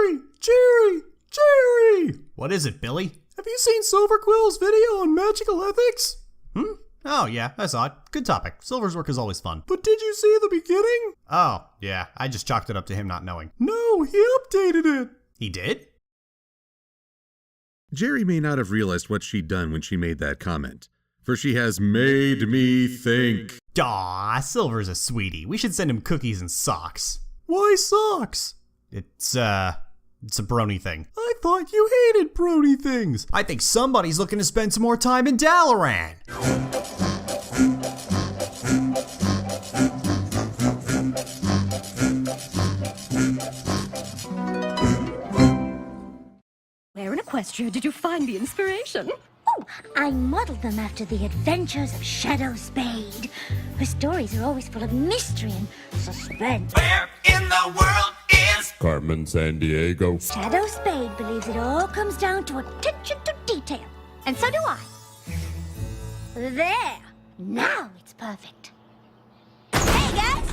Jerry! Jerry! Jerry! What is it, Billy? Have you seen Silverquill's video on magical ethics? Oh, yeah, I saw it. Good topic. Silver's work is always fun. But did you see the beginning? Oh, yeah, I just chalked it up to him not knowing. No, he updated it. He did? Jerry may not have realized what she'd done when she made that comment, for she has made me think. Aw, Silver's a sweetie. We should send him cookies and socks. Why socks? It's a brony thing. I thought you hated brony things. I think somebody's looking to spend some more time in Dalaran. Where in Equestria did you find the inspiration? Oh, I modeled them after the adventures of Shadow Spade. Her stories are always full of mystery and suspense. Where in the world is Carmen Sandiego. Shadow Spade believes it all comes down to attention to detail. And so do I. There. Now it's perfect. Hey, guys!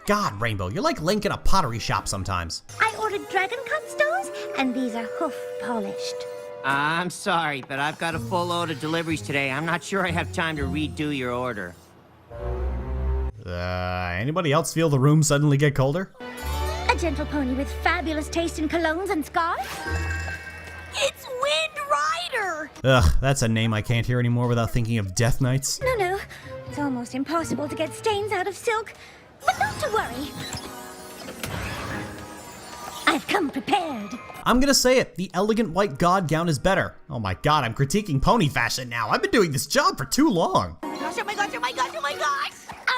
God, Rainbow, you're like Link in a pottery shop sometimes. I ordered dragon cut stones, and these are hoof polished. I'm sorry, but I've got a full load of deliveries today. I'm not sure I have time to redo your order. Anybody else feel the room suddenly get colder? A gentle pony with fabulous taste in colognes and scarves? It's Wind Rider! Ugh, that's a name I can't hear anymore without thinking of Death Knights. No. It's almost impossible to get stains out of silk. But not to worry. I've come prepared. I'm gonna say it, the elegant white god gown is better. Oh my god, I'm critiquing pony fashion now. I've been doing this job for too long. Oh my gosh. I'm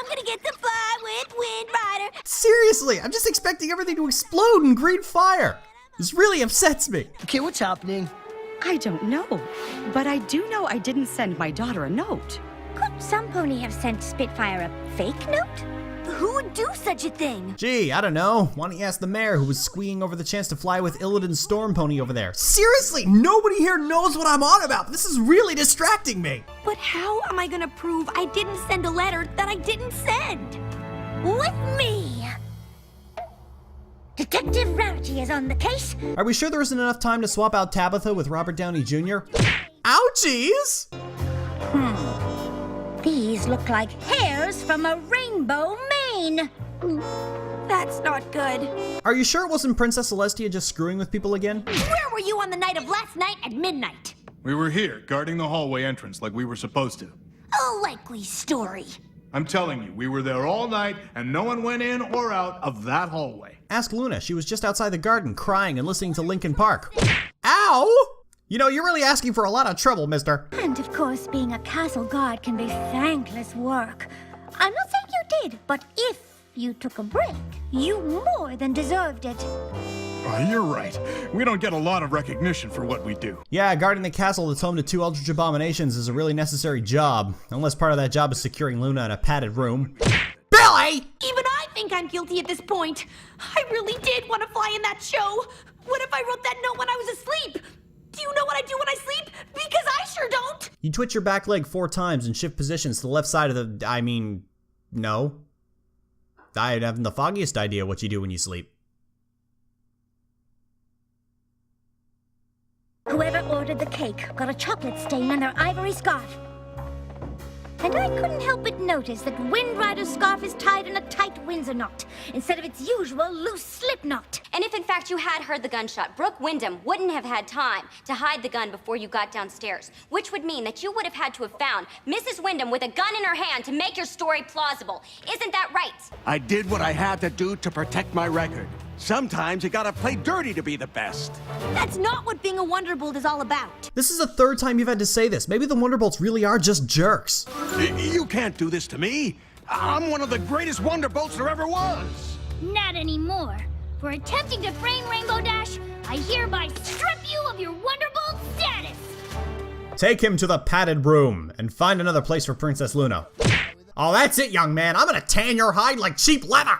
gonna get to fly with Wind Rider. Seriously, I'm just expecting everything to explode in green fire. This really upsets me. Okay, what's happening? I don't know, but I do know I didn't send my daughter a note. Could some pony have sent Spitfire a fake note? Who would do such a thing? Gee, I don't know. Why don't you ask the mayor who was squeeing over the chance to fly with Illidan's storm pony over there? Seriously, nobody here knows what I'm on about. This is really distracting me. But how am I gonna prove I didn't send a letter that I didn't send? With me! Detective Rarity is on the case. Are we sure there isn't enough time to swap out Tabitha with Robert Downey Jr.? Ouchies! These look like hairs from a rainbow mane. That's not good. Are you sure it wasn't Princess Celestia just screwing with people again? Where were you on the night of last night at midnight? We were here, guarding the hallway entrance like we were supposed to. A likely story. I'm telling you, we were there all night, and no one went in or out of that hallway. Ask Luna. She was just outside the garden crying and listening to Linkin Park. Ow! You know, you're really asking for a lot of trouble, mister. And of course, being a castle guard can be thankless work. I'm not saying you did, but if you took a break, you more than deserved it. Oh, you're right. We don't get a lot of recognition for what we do. Yeah, guarding the castle that's home to 2 Eldritch Abominations is a really necessary job. Unless part of that job is securing Luna in a padded room. Billy! Even I think I'm guilty at this point. I really did want to fly in that show. What if I wrote that note when I was asleep? Do you know what I do when I sleep? Because I sure don't. You twitch your back leg 4 times and shift positions to the left side of the... no. I haven't the foggiest idea what you do when you sleep. Whoever ordered the cake got a chocolate stain on their ivory scarf. And I couldn't help but notice that Wind Rider's scarf is tied in a tight Windsor knot, instead of its usual loose slip knot. And if in fact you had heard the gunshot, Brooke Wyndham wouldn't have had time to hide the gun before you got downstairs, which would mean that you would have had to have found Mrs. Wyndham with a gun in her hand to make your story plausible. Isn't that right? I did what I had to do to protect my record. Sometimes you gotta play dirty to be the best. That's not what being a Wonderbolt is all about. This is the 3rd time you've had to say this. Maybe the Wonderbolts really are just jerks. You can't do this to me. I'm one of the greatest Wonderbolts there ever was. Not anymore. For attempting to frame Rainbow Dash, I hereby strip you of your Wonderbolt status. Take him to the padded room and find another place for Princess Luna. Oh, that's it, young man. I'm gonna tan your hide like cheap leather.